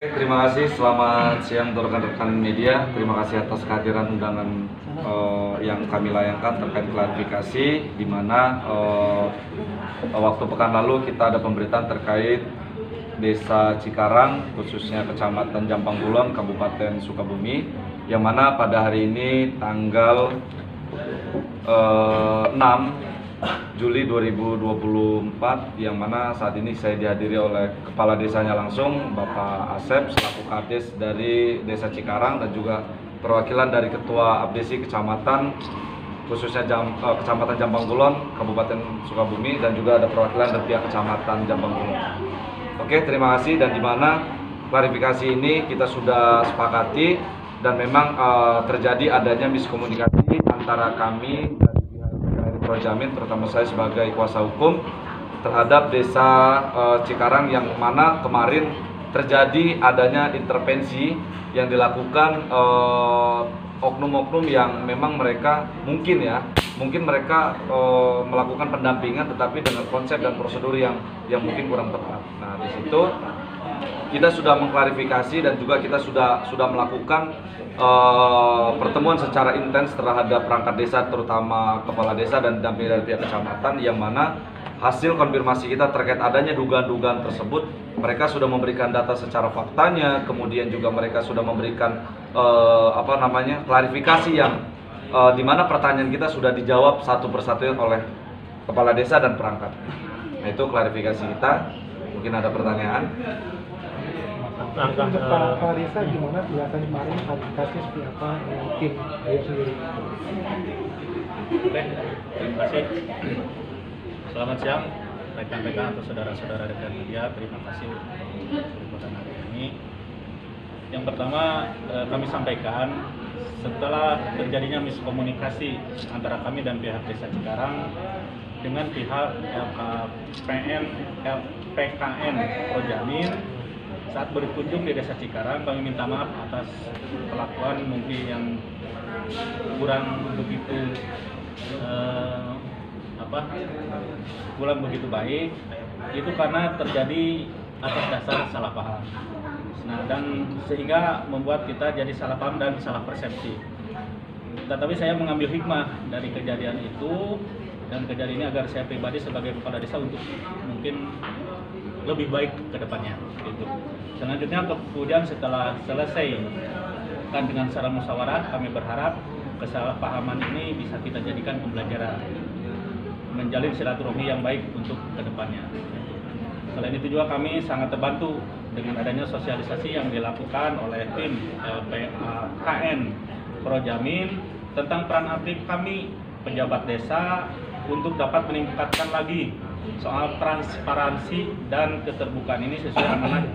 Terima kasih, selamat siang untuk rekan-rekan media. Terima kasih atas kehadiran undangan yang kami layangkan terkait klarifikasi, di mana waktu pekan lalu kita ada pemberitaan terkait Desa Cikarang, khususnya Kecamatan Jampang Kulon, Kabupaten Sukabumi, yang mana pada hari ini tanggal 6 Juli 2024, yang mana saat ini saya dihadiri oleh kepala desanya langsung, Bapak Asep selaku Kades dari Desa Cikarang, dan juga perwakilan dari Ketua Abdesi Kecamatan, khususnya Kecamatan Jampang Kulon, Kabupaten Sukabumi, dan juga ada perwakilan dari pihak Kecamatan Jampang Kulon. Oke, terima kasih. Dan di mana klarifikasi ini kita sudah sepakati, dan memang terjadi adanya miskomunikasi antara kami Projamin, terutama saya sebagai kuasa hukum, terhadap Desa Cikarang, yang mana kemarin terjadi adanya intervensi yang dilakukan oknum-oknum yang memang mereka mungkin mereka melakukan pendampingan, tetapi dengan konsep dan prosedur yang mungkin kurang tepat. Nah, di situ kita sudah mengklarifikasi dan juga kita sudah melakukan pertemuan secara intens terhadap perangkat desa, terutama kepala desa dan dampingan dari pihak kecamatan, yang mana hasil konfirmasi kita terkait adanya dugaan-dugaan tersebut, mereka sudah memberikan data secara faktanya, kemudian juga mereka sudah memberikan klarifikasi yang di mana pertanyaan kita sudah dijawab satu persatu oleh kepala desa dan perangkat. Nah, itu klarifikasi kita. Mungkin ada pertanyaan. Untuk Pak Desa gimana penjelasan kemarin, klarifikasi seperti apa dengan tim Ayo sendiri? Oke, terima kasih. Selamat siang rekan-rekan atau saudara-saudara rekan media. Terima kasih untuk kesempatan hari ini. Yang pertama, kami sampaikan setelah terjadinya miskomunikasi antara kami dan pihak Desa Cikarang dengan pihak PKN Projamin saat berkunjung di Desa Cikarang, kami minta maaf atas perlakuan mungkin yang kurang begitu baik. Itu karena terjadi atas dasar salah paham. Nah, dan sehingga membuat kita jadi salah paham dan salah persepsi. Tetapi saya mengambil hikmah dari kejadian itu, dan kejadian ini agar saya pribadi sebagai kepala desa untuk mungkin lebih baik ke depannya gitu. Selanjutnya kemudian setelah selesai kan dengan secara musyawarah, kami berharap kesalahpahaman ini bisa kita jadikan pembelajaran, menjalin silaturahmi yang baik untuk ke depannya. Selain itu juga kami sangat terbantu dengan adanya sosialisasi yang dilakukan oleh tim LPKN Projamin tentang peran aktif kami pejabat desa untuk dapat meningkatkan lagi soal transparansi dan keterbukaan ini sesuai amanat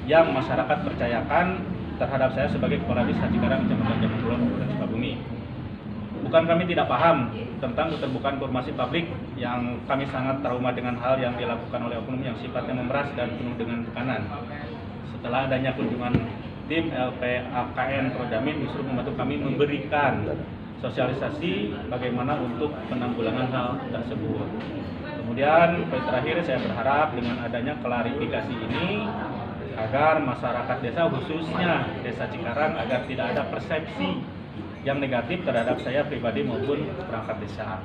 yang masyarakat percayakan terhadap saya sebagai kepala desa Cikarang, Kecamatan Jampang Kulon, Kabupaten Sukabumi. Bukan kami tidak paham tentang keterbukaan informasi publik, yang kami sangat trauma dengan hal yang dilakukan oleh oknum yang sifatnya memeras dan penuh dengan tekanan. Setelah adanya kunjungan tim LPKN Projamin justru membantu kami memberikan sosialisasi bagaimana untuk penanggulangan hal tersebut. Kemudian terakhir saya berharap dengan adanya klarifikasi ini agar masyarakat desa, khususnya Desa Cikarang, agar tidak ada persepsi yang negatif terhadap saya pribadi maupun perangkat desa.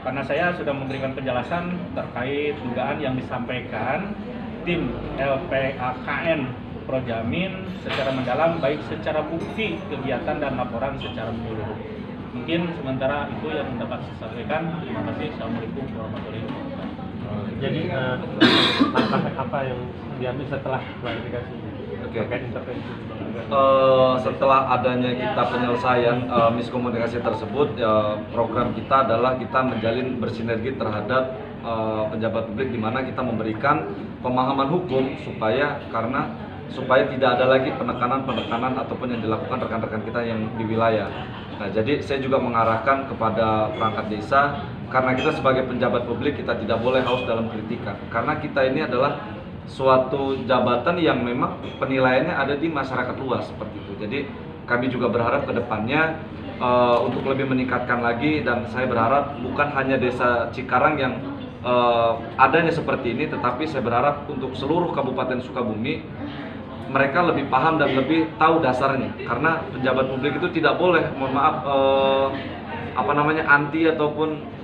Karena saya sudah memberikan penjelasan terkait dugaan yang disampaikan tim LPKN Projamin secara mendalam, baik secara bukti, kegiatan, dan laporan secara menyeluruh. Mungkin sementara itu yang dapat saya sampaikan. Terima kasih. Assalamualaikum warahmatullahi wabarakatuh. Jadi langkah apa yang diambil setelah klarifikasi terkait intervensi? Setelah adanya kita penyelesaian miskomunikasi tersebut, program kita adalah kita menjalin bersinergi terhadap pejabat publik, di mana kita memberikan pemahaman hukum supaya tidak ada lagi penekanan ataupun yang dilakukan rekan-rekan kita yang di wilayah. Nah, jadi saya juga mengarahkan kepada perangkat desa, karena kita sebagai penjabat publik kita tidak boleh haus dalam kritikan, karena kita ini adalah suatu jabatan yang memang penilaiannya ada di masyarakat luas seperti itu. Jadi kami juga berharap ke depannya untuk lebih meningkatkan lagi, dan saya berharap bukan hanya Desa Cikarang yang adanya seperti ini, tetapi saya berharap untuk seluruh Kabupaten Sukabumi mereka lebih paham dan lebih tahu dasarnya. Karena pejabat publik itu tidak boleh, mohon maaf, anti ataupun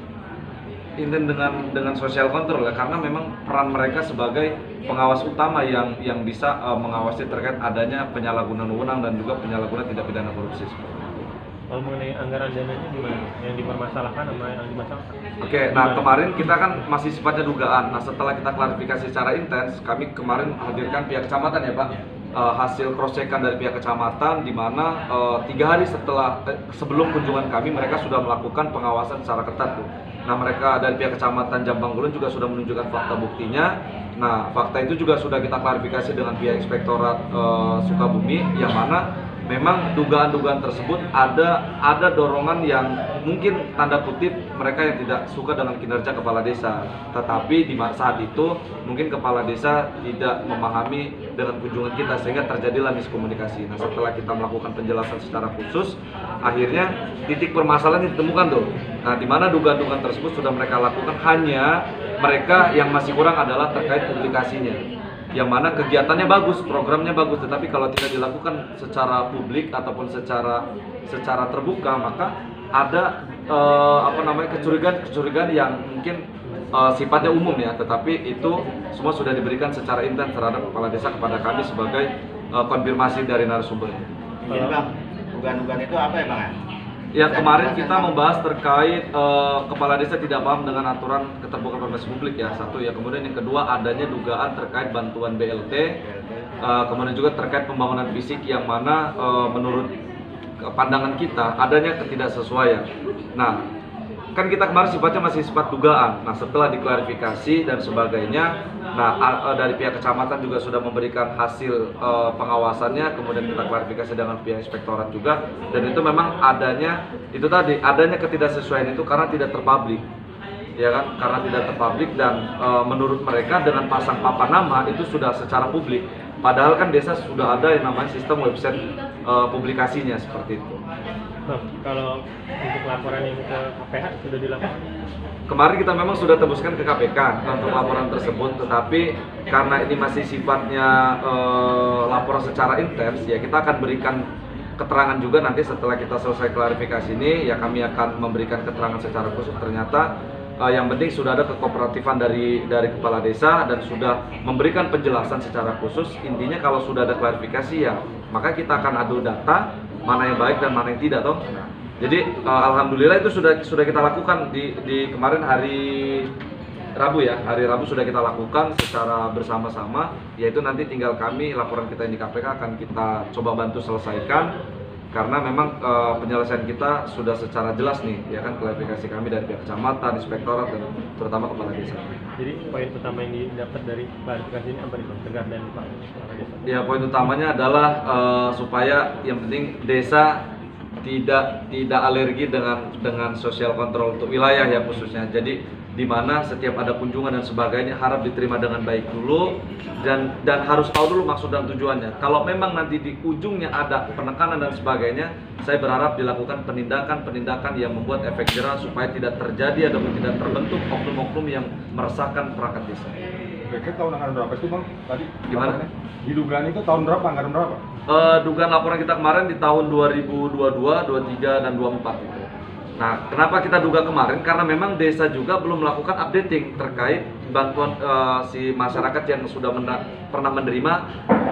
intent dengan social control ya, karena memang peran mereka sebagai pengawas utama yang bisa mengawasi terkait adanya penyalahgunaan wewenang dan juga penyalahgunaan tindak pidana korupsi. Kalau mengenai anggaran dananya gimana? Yang dipermasalahkan sama yang dimasalahkan? Oke, nah kemarin kita kan masih sifatnya dugaan. Nah setelah kita klarifikasi secara intens, kami kemarin hadirkan pihak kecamatan ya Pak, hasil cross checkan dari pihak kecamatan, di mana 3 hari sebelum kunjungan kami mereka sudah melakukan pengawasan secara ketat tuh. Nah mereka dari pihak kecamatan Jambang Gulun juga sudah menunjukkan fakta buktinya. Nah fakta itu juga sudah kita klarifikasi dengan pihak Inspektorat Sukabumi, yang mana memang dugaan-dugaan tersebut ada dorongan yang mungkin tanda kutip mereka yang tidak suka dengan kinerja kepala desa, tetapi di saat itu mungkin kepala desa tidak memahami dengan kunjungan kita sehingga terjadilah miskomunikasi. Nah setelah kita melakukan penjelasan secara khusus, akhirnya titik permasalahan ditemukan tuh. Nah di mana dugaan-dugaan tersebut sudah mereka lakukan, hanya mereka yang masih kurang adalah terkait publikasinya. Yang mana kegiatannya bagus, programnya bagus, tetapi kalau tidak dilakukan secara publik ataupun secara terbuka, maka ada kecurigaan yang mungkin sifatnya umum ya, tetapi itu semua sudah diberikan secara intens terhadap kepala desa kepada kami sebagai konfirmasi dari narasumber. Jadi Bang, dugaan-dugaan itu apa ya Bang? Ya kemarin kita membahas terkait kepala desa tidak paham dengan aturan keterbukaan informasi publik ya, satu ya. Kemudian yang kedua adanya dugaan terkait bantuan BLT, kemudian juga terkait pembangunan fisik yang mana menurut pandangan kita adanya ketidaksesuaian. Nah kan kita kemarin sifatnya masih sifat dugaan. Nah setelah diklarifikasi dan sebagainya, nah dari pihak kecamatan juga sudah memberikan hasil pengawasannya, kemudian kita klarifikasi dengan pihak inspektorat juga, dan itu memang adanya ketidaksesuaian itu karena tidak terpublik, ya kan, karena tidak terpublik dan menurut mereka dengan pasang papan nama itu sudah secara publik, padahal kan desa sudah ada yang namanya sistem website publikasinya seperti itu. Nah, kalau untuk laporan yang ke KPH sudah dilakukan? Kemarin kita memang sudah tembuskan ke KPK untuk laporan tersebut, tetapi karena ini masih sifatnya laporan secara intens, ya kita akan berikan keterangan juga nanti setelah kita selesai klarifikasi ini, ya kami akan memberikan keterangan secara khusus. Ternyata yang penting sudah ada kekooperativan dari kepala desa dan sudah memberikan penjelasan secara khusus. Intinya kalau sudah ada klarifikasi ya, maka kita akan adu data mana yang baik dan mana yang tidak toh. Jadi alhamdulillah itu sudah kita lakukan di kemarin hari Rabu ya. Hari Rabu sudah kita lakukan secara bersama-sama, yaitu nanti tinggal kami laporan kita yang di KPK akan kita coba bantu selesaikan, karena memang penyelesaian kita sudah secara jelas nih ya kan, klarifikasi kami dari pihak kecamatan, inspektorat dan terutama kepala desa. Jadi poin utama yang didapat dari klarifikasi ini apa nih Bang? Tegar dan Pak Kepala Desa? Ya poin utamanya adalah supaya yang penting desa tidak alergi dengan sosial kontrol untuk wilayah ya khususnya. Jadi di mana setiap ada kunjungan dan sebagainya harap diterima dengan baik dulu dan harus tahu dulu maksud dan tujuannya. Kalau memang nanti di ujungnya ada penekanan dan sebagainya, saya berharap dilakukan penindakan yang membuat efek jerah supaya tidak terjadi ataupun tidak terbentuk oknum-oknum yang meresahkan perangkat desa. Kira-kira tahun anggaran berapa itu Bang? Tadi Gimana? Di dugaan itu tahun berapa, anggaran berapa? Dugaan laporan kita kemarin di tahun 2022, 23 dan 24 itu. Nah, kenapa kita duga kemarin? Karena memang desa juga belum melakukan updating terkait bantuan si masyarakat yang sudah pernah menerima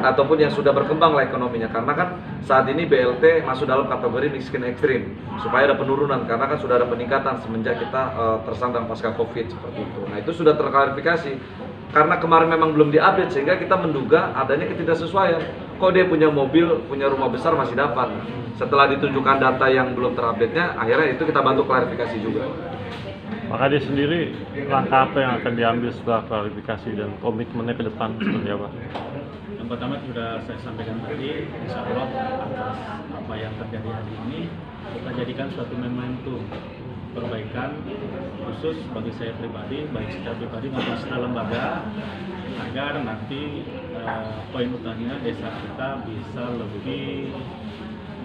ataupun yang sudah berkembang lah ekonominya. Karena kan saat ini BLT masuk dalam kategori miskin ekstrim, supaya ada penurunan karena kan sudah ada peningkatan semenjak kita tersandang pasca Covid seperti itu. Nah, itu sudah terklarifikasi. Karena kemarin memang belum diupdate sehingga kita menduga adanya ketidaksesuaian. Kok dia punya mobil, punya rumah besar masih dapat. Setelah ditunjukkan data yang belum terupdate-nya, akhirnya itu kita bantu klarifikasi juga. Maka dia sendiri langkah apa yang akan diambil setelah klarifikasi dan komitmennya ke depan seperti apa? Yang pertama sudah saya sampaikan tadi, insya Allah atas apa yang terjadi hari ini kita jadikan suatu momentum perbaikan khusus bagi saya pribadi, baik secara pribadi maupun secara lembaga, agar nanti poin utamanya desa kita bisa lebih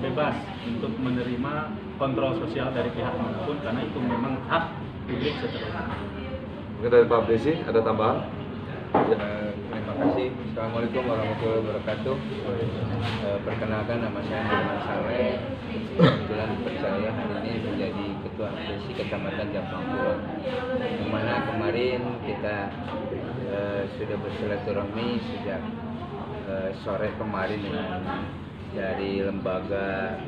bebas untuk menerima kontrol sosial dari pihak manapun, karena itu memang hak publik secara umum. Mungkin dari Pak Desi ada tambahan? Terima kasih. Assalamualaikum warahmatullahi wabarakatuh. Perkenalkan, nama saya Nurman Saleh. Kebetulan dipercaya hari ini menjadi Ketua APSI Kecamatan Jampang Kulon. Di mana kemarin kita sudah bersilaturahmi sejak sore kemarin dengan dari lembaga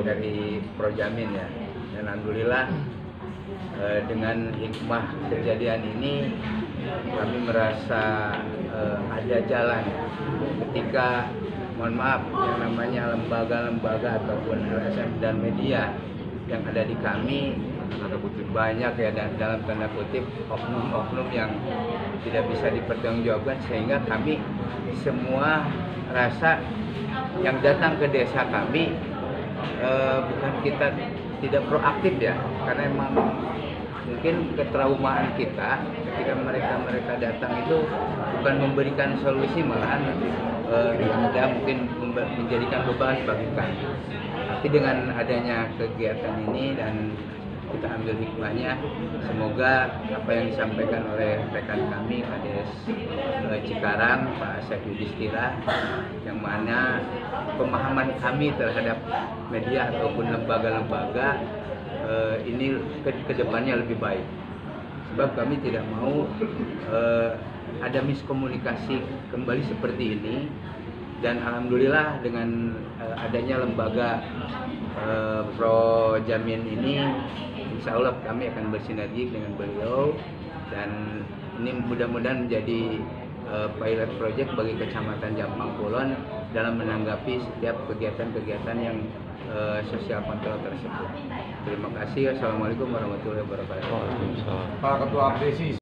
dari Projamin ya. Dan alhamdulillah dengan hikmah kejadian ini kami merasa ada jalan ketika mohon maaf yang namanya lembaga-lembaga ataupun LSM dan media yang ada di kami banyak ya, dan dalam tanda kutip oknum-oknum yang tidak bisa dipertanggungjawabkan, sehingga kami semua rasa yang datang ke desa kami bukan kita tidak proaktif ya, karena emang mungkin ketraumaan kita ketika mereka datang itu bukan memberikan solusi, malahan ada mungkin menjadikan beban bagi kami. Tapi dengan adanya kegiatan ini dan kita ambil hikmahnya, semoga apa yang disampaikan oleh rekan kami Kades Cikarang, Pak Asep Yudhistira, yang mana pemahaman kami terhadap media ataupun lembaga-lembaga ini ke depannya lebih baik. Sebab kami tidak mau ada miskomunikasi kembali seperti ini. Dan alhamdulillah dengan adanya lembaga Projamin ini, insya Allah kami akan bersinergi dengan beliau, dan ini mudah-mudahan menjadi pilot project bagi Kecamatan Jampang Kulon dalam menanggapi setiap kegiatan-kegiatan yang sosial kontrol tersebut. Terima kasih. Assalamualaikum warahmatullahi wabarakatuh. Pak Ketua APSI.